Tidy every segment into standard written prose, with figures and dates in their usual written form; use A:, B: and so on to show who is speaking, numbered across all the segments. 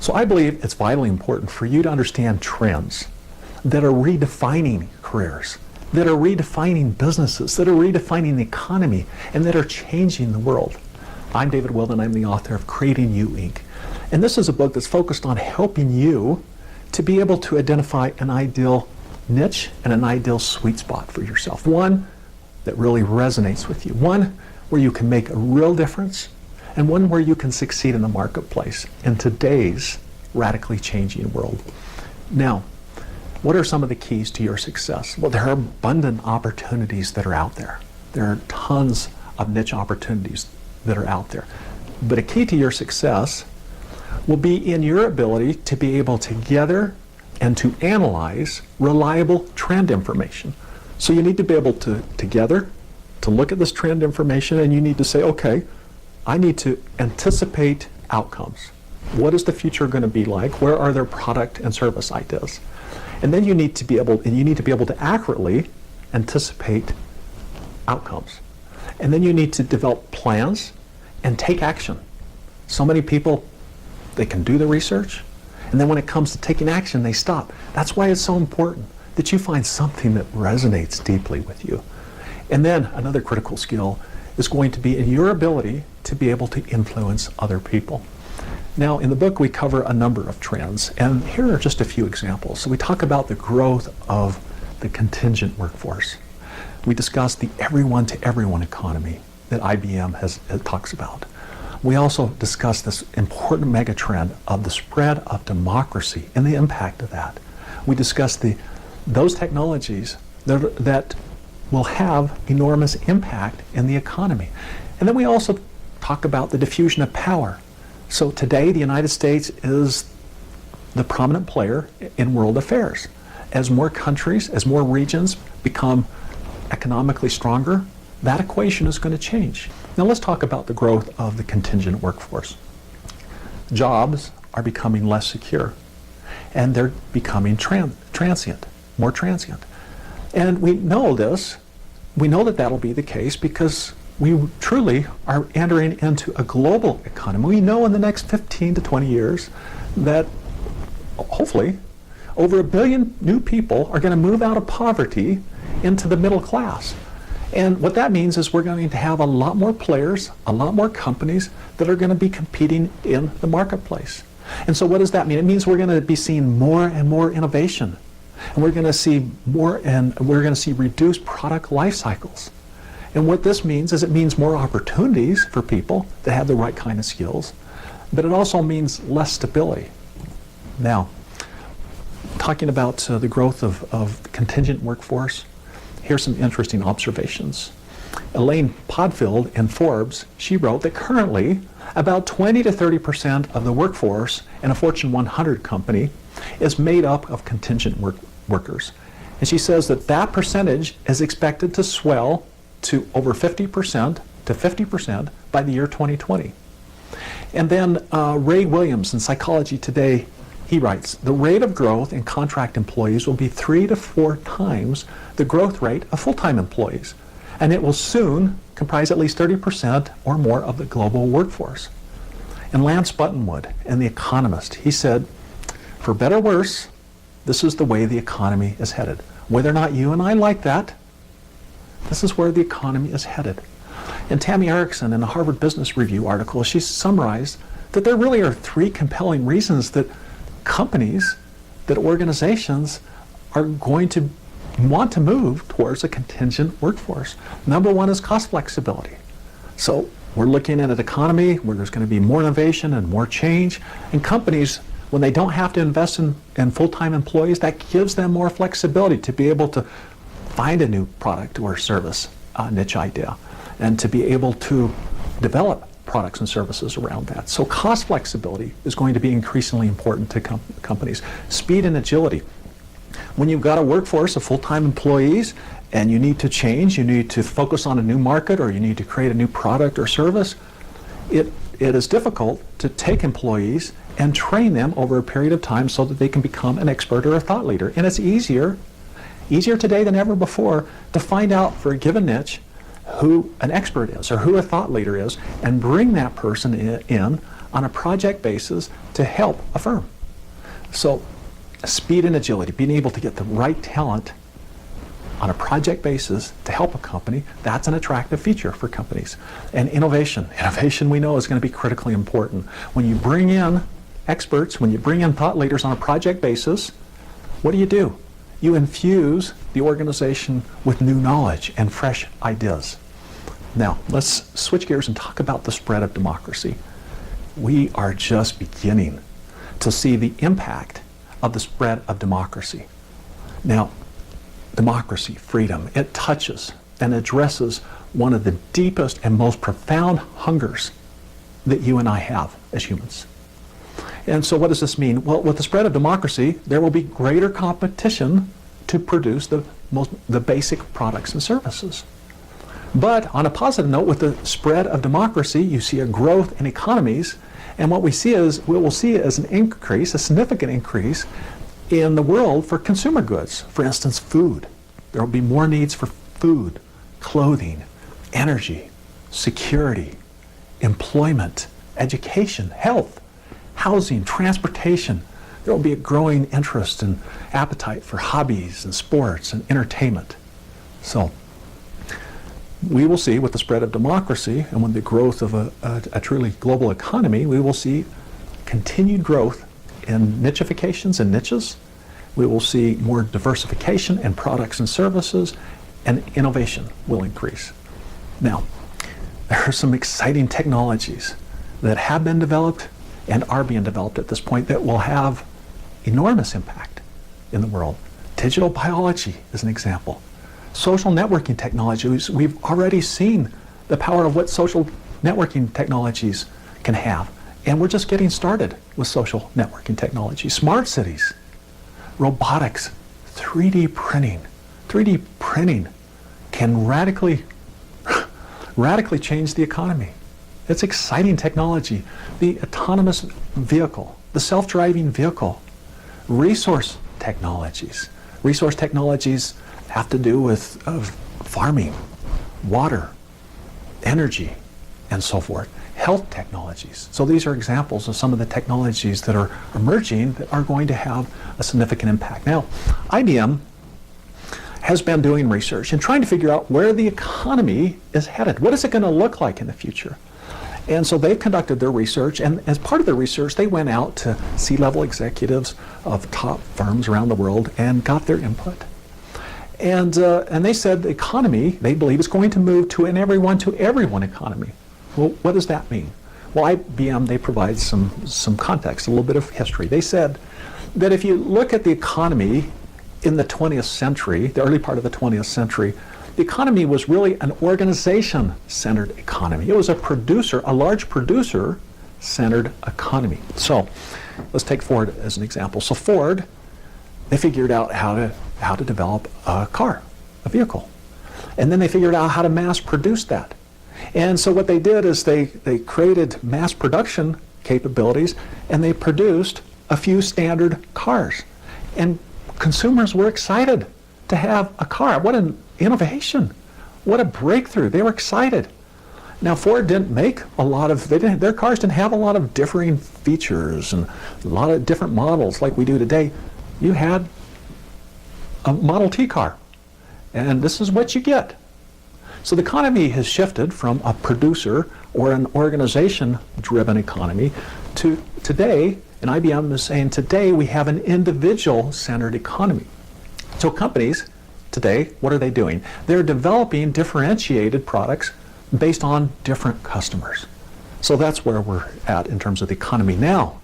A: So I believe it's vitally important for you to understand trends that are redefining careers, that are redefining businesses, that are redefining the economy, and that are changing the world. I'm David Wilden. I'm the author of Creating You, Inc. And this is a book that's focused on helping you to be able to identify an ideal niche and an ideal sweet spot for yourself. One that really resonates with you. One where you can make a real difference, and one where you can succeed in the marketplace in today's radically changing world. Now, what are some of the keys to your success? Well, there are abundant opportunities that are out there. There are tons of niche opportunities that are out there. But a key to your success will be in your ability to be able to gather and to analyze reliable trend information. So you need to be able to gather, to look at this trend information, and you need to say, okay, I need to anticipate outcomes. What is the future going to be like? Where are their product and service ideas? And then you need to be able to accurately anticipate outcomes. And then you need to develop plans and take action. So many people, they can do the research, and then when it comes to taking action, they stop. That's why it's so important that you find something that resonates deeply with you. And then another critical skill is going to be in your ability to be able to influence other people. Now, in the book, we cover a number of trends, and here are just a few examples. So we talk about the growth of the contingent workforce. We discuss the everyone to everyone economy that IBM talks about. We also discuss this important megatrend of the spread of democracy and the impact of that. We discuss those technologies that will have enormous impact in the economy. And then we also talk about the diffusion of power. So today, the United States is the prominent player in world affairs. As more countries, as more regions become economically stronger, that equation is going to change. Now let's talk about the growth of the contingent workforce. Jobs are becoming less secure, and they're becoming transient, more transient. And we know this. We know that that'll be the case because we truly are entering into a global economy. We know in the next 15 to 20 years that hopefully over 1 billion new people are going to move out of poverty into the middle class. And what that means is we're going to have a lot more players, a lot more companies that are going to be competing in the marketplace. And so what does that mean? It means we're going to be seeing more and more innovation. And we're going to see reduced product life cycles. And what this means is it means more opportunities for people that have the right kind of skills, but it also means less stability. Now, talking about the growth of the contingent workforce, here's some interesting observations. Elaine Podfield in Forbes, she wrote that currently about 20 to 30% of the workforce in a Fortune 100 company is made up of contingent workers. And she says that that percentage is expected to swell to over 50% to 50% by the year 2020. And then Ray Williams in Psychology Today, he writes, the rate of growth in contract employees will be 3 to 4 times the growth rate of full-time employees, and it will soon comprise at least 30% or more of the global workforce. And Lance Buttonwood in The Economist, he said, for better or worse, this is the way the economy is headed. Whether or not you and I like that, this is where the economy is headed. And Tammy Erickson in a Harvard Business Review article, she summarized that there really are 3 compelling reasons that companies, that organizations are going to want to move towards a contingent workforce. Number 1 is cost flexibility. So we're looking at an economy where there's going to be more innovation and more change, and companies, when they don't have to invest in full-time employees, that gives them more flexibility to be able to find a new product or service niche idea, and to be able to develop products and services around that. So cost flexibility is going to be increasingly important to companies. Speed and agility. When you've got a workforce of full-time employees and you need to change, you need to focus on a new market, or you need to create a new product or service, it is difficult to take employees and train them over a period of time so that they can become an expert or a thought leader. And it's easier today than ever before to find out for a given niche who an expert is or who a thought leader is and bring that person in on a project basis to help a firm. So speed and agility, being able to get the right talent on a project basis to help a company, that's an attractive feature for companies. And innovation we know is going to be critically important. When you bring in experts, when you bring in thought leaders on a project basis, what do? You infuse the organization with new knowledge and fresh ideas. Now, let's switch gears and talk about the spread of democracy. We are just beginning to see the impact of the spread of democracy. Now, democracy, freedom, it touches and addresses one of the deepest and most profound hungers that you and I have as humans. And so what does this mean? Well, with the spread of democracy, there will be greater competition to produce the basic products and services. But on a positive note, with the spread of democracy, you see a growth in economies, and what we will see is an increase, a significant increase in the world for consumer goods. For instance, food. There will be more needs for food, clothing, energy, security, employment, education, health, housing, transportation. There will be a growing interest and appetite for hobbies and sports and entertainment. So we will see with the spread of democracy and with the growth of a truly global economy, we will see continued growth in nichifications and niches. We will see more diversification in products and services, and innovation will increase. Now, there are some exciting technologies that have been developed and are being developed at this point that will have enormous impact in the world. Digital biology is an example. Social networking technologies, we've already seen the power of what social networking technologies can have. And we're just getting started with social networking technology. Smart cities, robotics, 3D printing. 3D printing can radically change the economy. It's exciting technology. The autonomous vehicle, the self-driving vehicle, resource technologies. Resource technologies have to do with farming, water, energy, and so forth. Health technologies. So these are examples of some of the technologies that are emerging that are going to have a significant impact. Now, IBM has been doing research and trying to figure out where the economy is headed. What is it going to look like in the future? And so they've conducted their research, and as part of their research, they went out to C-level executives of top firms around the world and got their input. And they said the economy, they believe, is going to move to an everyone economy. Well, what does that mean? Well, IBM, they provide some context, a little bit of history. They said that if you look at the economy in the 20th century, the early part of the 20th century, the economy was really an organization-centered economy. It was a large producer-centered economy. So let's take Ford as an example. So Ford, they figured out how to develop a car, a vehicle. And then they figured out how to mass produce that. And so what they did is they created mass production capabilities, and they produced a few standard cars. And consumers were excited to have a car. What an innovation. What a breakthrough. They were excited. Now, Ford didn't make their cars didn't have a lot of differing features and a lot of different models like we do today. You had a Model T car, and this is what you get. So the economy has shifted from a producer or an organization-driven economy to today, and IBM is saying today we have an individual-centered economy. So companies today, what are they doing? They're developing differentiated products based on different customers. So that's where we're at in terms of the economy. Now,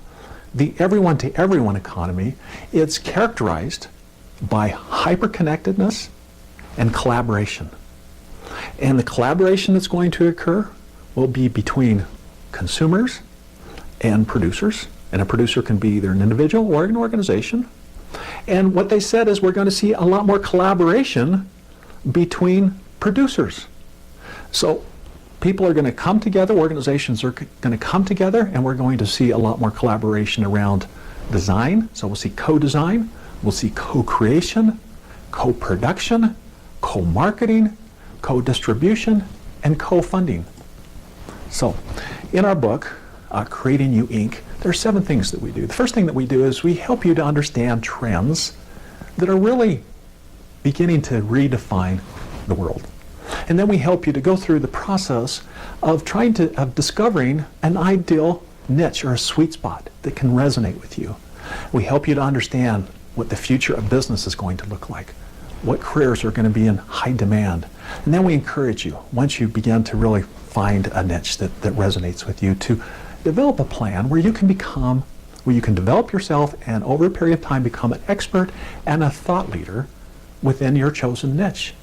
A: the everyone-to-everyone economy, it's characterized by hyper-connectedness and collaboration. And the collaboration that's going to occur will be between consumers and producers. And a producer can be either an individual or an organization. And what they said is we're going to see a lot more collaboration between producers. So people are going to come together, organizations are going to come together, and we're going to see a lot more collaboration around design. So we'll see co-design, we'll see co-creation, co-production, co-marketing, co-distribution, and co-funding. So, in our book, Creating You Inc., there are 7 things that we do. The first thing that we do is we help you to understand trends that are really beginning to redefine the world. And then we help you to go through the process of discovering an ideal niche or a sweet spot that can resonate with you. We help you to understand what the future of business is going to look like, what careers are going to be in high demand. And then we encourage you, once you begin to really find a niche that resonates with you, to develop a plan where you can develop yourself and over a period of time become an expert and a thought leader within your chosen niche.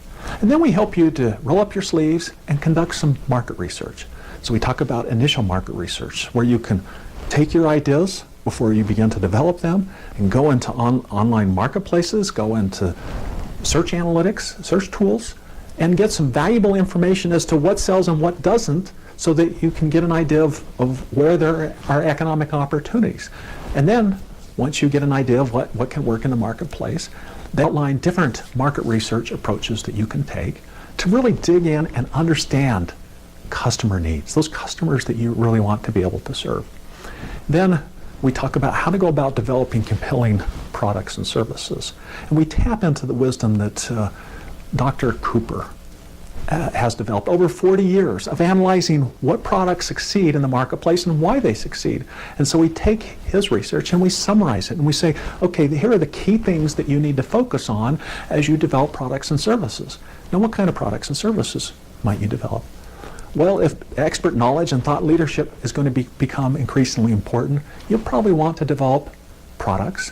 A: And then we help you to roll up your sleeves and conduct some market research. So we talk about initial market research, where you can take your ideas before you begin to develop them and go into online marketplaces, go into search analytics, search tools, and get some valuable information as to what sells and what doesn't, so that you can get an idea of where there are economic opportunities. And then, once you get an idea of what can work in the marketplace, they outline different market research approaches that you can take to really dig in and understand customer needs, those customers that you really want to be able to serve. Then we talk about how to go about developing compelling products and services. And we tap into the wisdom that Dr. Cooper has developed over 40 years of analyzing what products succeed in the marketplace and why they succeed. And so we take his research and we summarize it and we say, okay, here are the key things that you need to focus on as you develop products and services. Now, what kind of products and services might you develop? Well, if expert knowledge and thought leadership is going to become increasingly important, you'll probably want to develop products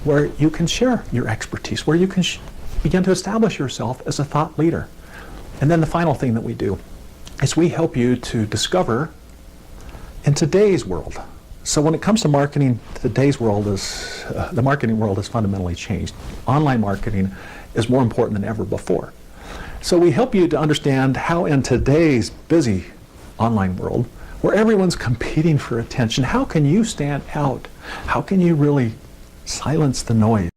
A: where you can share your expertise, where you can begin to establish yourself as a thought leader. And then the final thing that we do is we help you to discover in today's world. So when it comes to marketing, today's world is, the marketing world has fundamentally changed. Online marketing is more important than ever before. So we help you to understand how in today's busy online world, where everyone's competing for attention, how can you stand out? How can you really silence the noise?